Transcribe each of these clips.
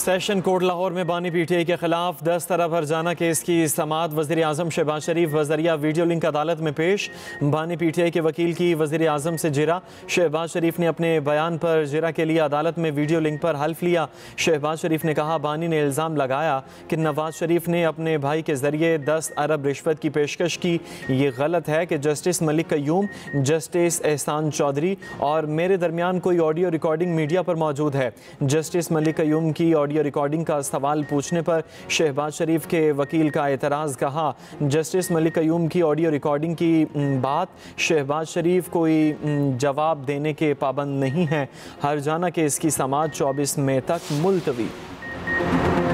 Session court Lahore में बानी PTI के खिलाफ 10 तरह हर्जाना केस की समाअत वज़ीर आज़म शहबाज शरीफ बज़रिया वीडियो लिंक अदालत में पेश। बानी पीटीआई के वकील की वज़ीर आज़म से जिरा। शहबाज शरीफ ने अपने बयान पर जिरा के लिए अदालत में वीडियो लिंक पर हल्फ लिया। शहबाज शरीफ ने कहा, बानी ने इल्ज़ाम लगाया कि नवाज शरीफ ने अपने भाई के ज़रिए 10 अरब रिश्वत की पेशकश की। ये गलत है कि जस्टिस मलिक कयूम, जस्टिस एहसान चौधरी और मेरे दरमियान कोई ऑडियो रिकॉर्डिंग मीडिया पर मौजूद है। जस्टिस मलिक कयूम की ऑडियो रिकॉर्डिंग का सवाल पूछने पर शहबाज शरीफ के वकील का एतराज़। कहा, जस्टिस मलिक कयूम की ऑडियो रिकॉर्डिंग की बात शहबाज शरीफ कोई जवाब देने के पाबंद नहीं है। हर्जाना केस की समाअत 24 मई तक मुलतवी।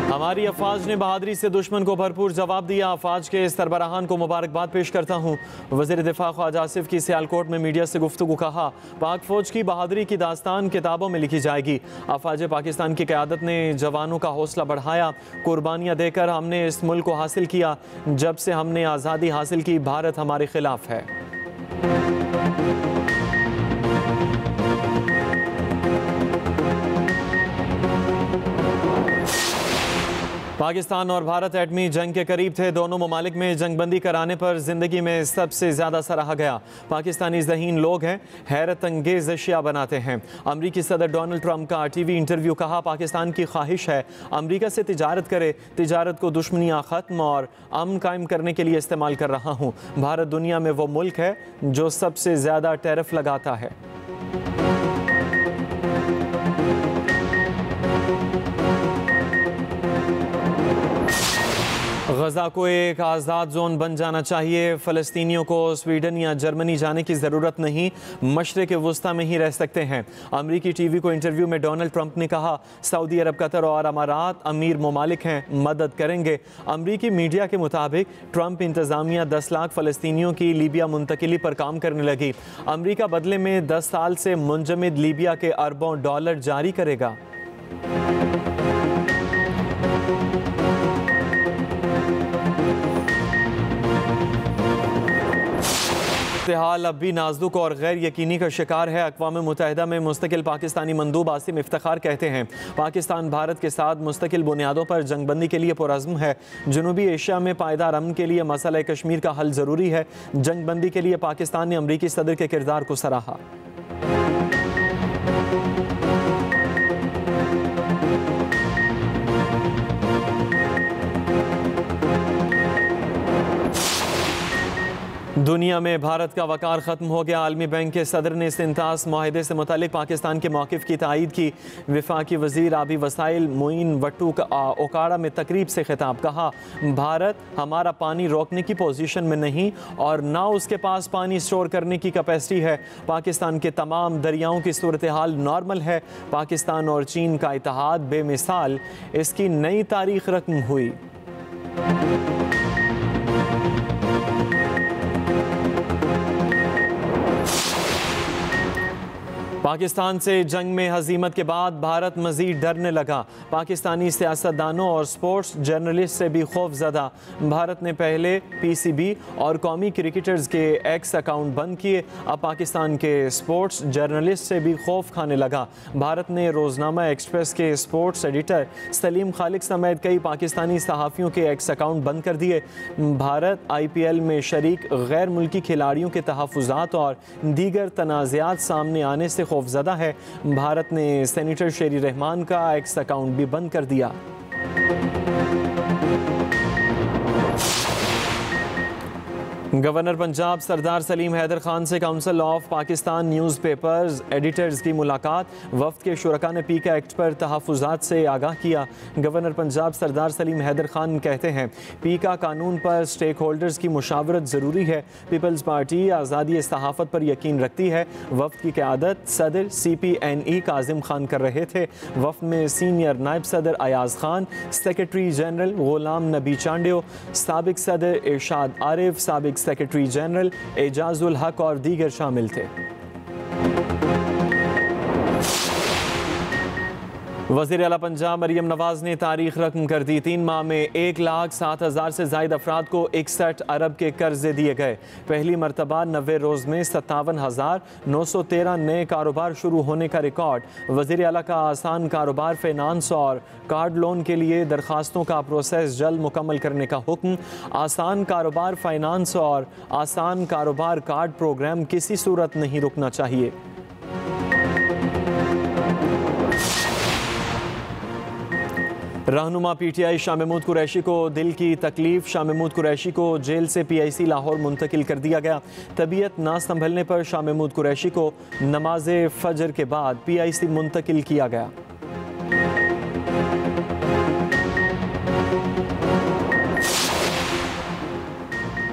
हमारी अफवाज ने बहादुरी से दुश्मन को भरपूर जवाब दिया। अफवाज के सरबराहान को मुबारकबाद पेश करता हूँ। वज़ीर दिफा ख्वाजा आसिफ की सियालकोट में मीडिया से गुफ्तगू। कहा, पाक फौज की बहादुरी की दास्तान किताबों में लिखी जाएगी। अफवाज पाकिस्तान की क़यादत ने जवानों का हौसला बढ़ाया। कुर्बानियाँ देकर हमने इस मुल्क को हासिल किया। जब से हमने आज़ादी हासिल की, भारत हमारे खिलाफ है। पाकिस्तान और भारत एटमी जंग के करीब थे। दोनों ममालिक में जंगबंदी कराने पर ज़िंदगी में सबसे ज़्यादा सराहा गया। पाकिस्तानी ज़हीन लोग हैं, हैरत अंगेज़ अशिया बनाते हैं। अमरीकी सदर डोनाल्ड ट्रंप का टीवी इंटरव्यू। कहा, पाकिस्तान की ख्वाहिश है अमरीका से तिजारत करे। तिजारत को दुश्मनियाँ ख़त्म और अमन कायम करने के लिए इस्तेमाल कर रहा हूँ। भारत दुनिया में वो मुल्क है जो सबसे ज़्यादा टैरिफ लगाता है। गजा को एक आज़ाद जोन बन जाना चाहिए। फ़लस्तीनियों को स्वीडन या जर्मनी जाने की ज़रूरत नहीं, मशरिक़ वुस्ता में ही रह सकते हैं। अमरीकी टीवी को इंटरव्यू में डोनाल्ड ट्रंप ने कहा, सऊदी अरब, कतर और अमारात अमीर ममालिक हैं, मदद करेंगे। अमरीकी मीडिया के मुताबिक ट्रंप इंतज़ामिया 10 लाख फ़लस्तीनियों की लीबिया मुंतकिली पर काम करने लगी। अमरीका बदले में 10 साल से मुंजमद लीबिया के अरबों डॉलर जारी करेगा। हाल अब भी नाजुक और गैर यकीनी का शिकार है। अक़वाम मुत्तहिदा में मुस्तकिल पाकिस्तानी मंदूब आसिम इफ्तिखार कहते हैं, पाकिस्तान भारत के साथ मुस्तकिल बुनियादों पर जंगबंदी के लिए पुरअज़्म है। जनूबी एशिया में पायदार अमन के लिए मसला कश्मीर का हल ज़रूरी है। जंगबंदी के लिए पाकिस्तान ने अमरीकी सदर के किरदार को सराहा। दुनिया में भारत का वकार ख़त्म हो गया। आलमी बैंक के सदर ने सिंतास माहिदे से मुतालिक पाकिस्तान के मौक़िफ़ की तायीद की। वफाकी वज़ीर आबी वसाइल मोइन वट्टू ओकाड़ा में तकरीब से खिताब। कहा, भारत हमारा पानी रोकने की पोजीशन में नहीं और ना उसके पास पानी स्टोर करने की कैपेसिटी है। पाकिस्तान के तमाम दरियाओं की सूरत हाल नॉर्मल है। पाकिस्तान और चीन का इत्तेहाद बेमिसाल, इसकी नई तारीख रकम हुई। पाकिस्तान से जंग में हजीमत के बाद भारत मजीद डरने लगा। पाकिस्तानी सियासतदानों और स्पोर्ट्स जर्नलिस्ट से भी खौफज़दा। भारत ने पहले पीसीबी और कौमी क्रिकेटर्स के एक्स अकाउंट बंद किए, अब पाकिस्तान के स्पोर्ट्स जर्नलिस्ट से भी खौफ खाने लगा। भारत ने रोज़नामा एक्सप्रेस के स्पोर्ट्स एडिटर सलीम खालिक समेत कई पाकिस्तानी सहाफ़ियों के एक्स अकाउंट बंद कर दिए। भारत IPL में शरीक गैर मुल्की खिलाड़ियों के तहफ़्फ़ुज़ात और दीगर तनाज़ात सामने आने से खौफज़दा है। भारत ने सेनेटर शेरी रहमान का एक्स अकाउंट भी बंद कर दिया। गवर्नर पंजाब सरदार सलीम हैदर खान से council of Pakistan newspapers editors की मुलाकात। वफ्द के शुरका ने पीका एक्ट पर तहफ़्फ़ुज़ात से आगाह किया। गवर्नर पंजाब सरदार सलीम हैदर खान कहते हैं, पीका कानून पर स्टेक होल्डर्स की मुशावरत ज़रूरी है। पीपल्स पार्टी आज़ादी सहाफ़त पर यकीन रखती है। वफ्द की क़यादत सदर CPNE काजिम खान कर रहे थे। वफ्द में सीनियर नायब सदर अयाज़ खान, सेक्रेटरी जनरल ग़ुलाम नबी चांडियो, साबिक सदर इरशाद आरिफ, साबिक सेक्रेटरी जनरल एजाजुल हक और दीगर शामिल थे। वज़ीर आला पंजाब मरियम नवाज ने तारीख रकम कर दी। 3 माह में 1,07,000 से ज़ायद अफराद को 61 अरब के कर्जे दिए गए। पहली मरतबा 90 रोज़ में 57,913 नए कारोबार शुरू होने का रिकॉर्ड। वज़ीर आला का आसान कारोबार फाइनेंस और कार्ड लोन के लिए दरखास्तों का प्रोसेस जल्द मुकम्मल करने का हुक्म। आसान कारोबार फाइनेंस और आसान कारोबार कार्ड प्रोग्राम किसी सूरत नहीं रुकना चाहिए। रहनुमा पीटीआई शाह महमूद कुरैशी को दिल की तकलीफ। शाह महमूद कुरैशी को जेल से पीआईसी लाहौर मुंतकिल कर दिया गया। तबीयत ना संभलने पर शाह महमूद कुरैशी को नमाज फजर के बाद पीआईसी मुंतकिल किया गया।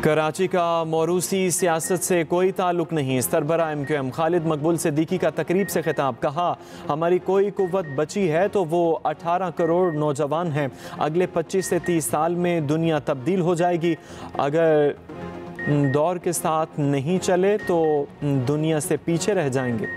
कराची का मौरूसी सियासत से कोई ताल्लुक नहीं। सरबरा MQM खालिद मकबूल सिद्दीकी का तकरीब से खिताब। कहा, हमारी कोई कुव्वत बची है तो वो 18 करोड़ नौजवान हैं। अगले 25 से 30 साल में दुनिया तब्दील हो जाएगी। अगर दौर के साथ नहीं चले तो दुनिया से पीछे रह जाएंगे।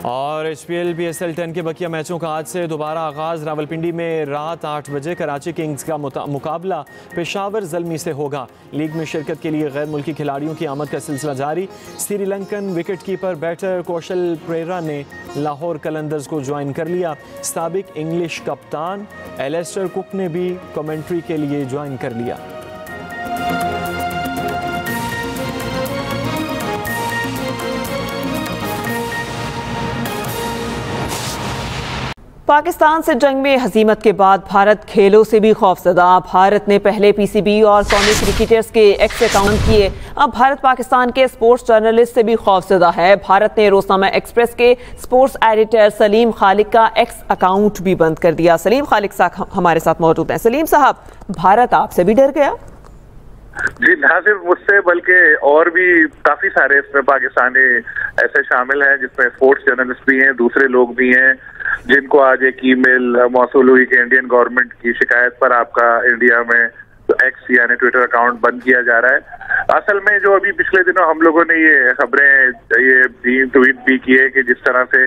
और HPL PSL 10 के बकिया मैचों का आज से दोबारा आगाज़। रावलपिंडी में रात 8 बजे कराची किंग्स का मुकाबला पेशावर ज़ल्मी से होगा। लीग में शिरकत के लिए गैर मुल्की खिलाड़ियों की आमद का सिलसिला जारी। श्रीलंकन विकेट कीपर बैटर कौशल परेरा ने लाहौर कलंदर्स को ज्वाइन कर लिया। साबिक इंग्लिश कप्तान एलेस्टर कुक ने भी कमेंट्री के लिए ज्वाइन कर लिया। पाकिस्तान से जंग में हजीमत के बाद भारत खेलों से भी खौफजदा। भारत ने पहले PCB और कौमी क्रिकेटर्स के एक्स अकाउंट किए। अब भारत पाकिस्तान के स्पोर्ट्स जर्नलिस्ट से भी खौफजदा है। भारत ने रोजनामा एक्सप्रेस के स्पोर्ट्स एडिटर सलीम खालिक का एक्स अकाउंट भी बंद कर दिया। सलीम खालिक साहब हमारे साथ मौजूद हैं। सलीम साहब, भारत आपसे भी डर गया? जी, ना सिर्फ मुझसे बल्कि और भी काफी सारे इसमें पाकिस्तानी ऐसे शामिल हैं जिसमें स्पोर्ट्स जर्नलिस्ट भी हैं, दूसरे लोग भी हैं जिनको आज एक ईमेल मौसूल हुई कि इंडियन गवर्नमेंट की शिकायत पर आपका इंडिया में तो एक्स यानी ट्विटर अकाउंट बंद किया जा रहा है। असल में जो अभी पिछले दिनों हम लोगों ने ये खबरें ये ट्वीट भी किए कि जिस तरह से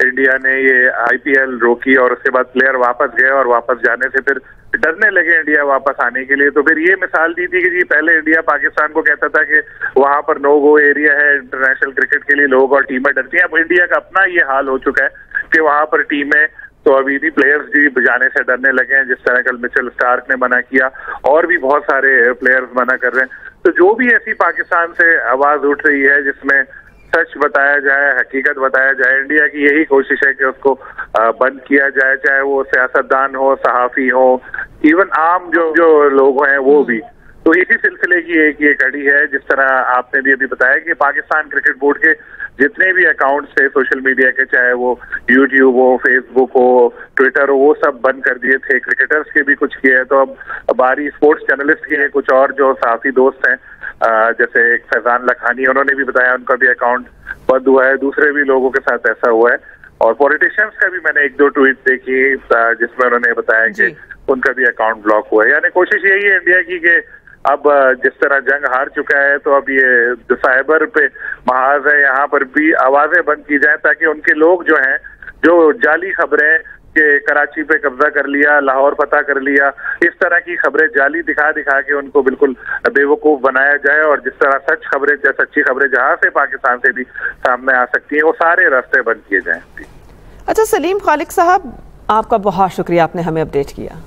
इंडिया ने ये IPL रोकी और उसके बाद प्लेयर वापस गए और वापस जाने से फिर डरने लगे इंडिया वापस आने के लिए, तो फिर ये मिसाल दी थी कि जी पहले इंडिया पाकिस्तान को कहता था कि वहां पर नो गो एरिया है इंटरनेशनल क्रिकेट के लिए, लोग और टीमें डरती हैं। अब इंडिया का अपना ये हाल हो चुका है कि वहां पर टीमें तो अभी भी प्लेयर्स भी जाने से डरने लगे हैं। जिस तरह कल मिचेल स्टार्क ने मना किया और भी बहुत सारे प्लेयर्स मना कर रहे हैं। तो जो भी ऐसी पाकिस्तान से आवाज उठ रही है जिसमें सच बताया जाए, हकीकत बताया जाए, इंडिया की यही कोशिश है कि उसको बंद किया जाए, चाहे वो सियासतदान हो, सहाफी हो, इवन आम जो लोग हैं वो भी। तो इसी सिलसिले की एक ये कड़ी है। जिस तरह आपने भी अभी बताया कि पाकिस्तान क्रिकेट बोर्ड के जितने भी अकाउंट्स थे सोशल मीडिया के, चाहे वो YouTube हो, फेसबुक हो, ट्विटर हो, वो सब बंद कर दिए थे। क्रिकेटर्स के भी कुछ किए। तो अब बारी स्पोर्ट्स जर्नलिस्ट की है। कुछ और जो साथी दोस्त हैं जैसे एक फैजान लखानी, उन्होंने भी बताया उनका भी अकाउंट बंद हुआ है। दूसरे भी लोगों के साथ ऐसा हुआ है। और पॉलिटिशियंस का भी मैंने 1-2 ट्वीट देखी जिसमें उन्होंने बताया कि उनका भी अकाउंट ब्लॉक हुआ है। यानी कोशिश यही है इंडिया की कि अब जिस तरह जंग हार चुका है तो अब ये जो साइबर पे महाज है यहाँ पर भी आवाजें बंद की जाए ताकि उनके लोग जो हैं, जो जाली खबरें कि कराची पे कब्जा कर लिया, लाहौर फतह कर लिया, इस तरह की खबरें जाली दिखा के उनको बिल्कुल बेवकूफ बनाया जाए और जिस तरह सच्ची खबरें जहां से पाकिस्तान से भी सामने आ सकती हैं वो सारे रास्ते बंद किए जाएं। अच्छा सलीम खालिक साहब, आपका बहुत शुक्रिया, आपने हमें अपडेट किया।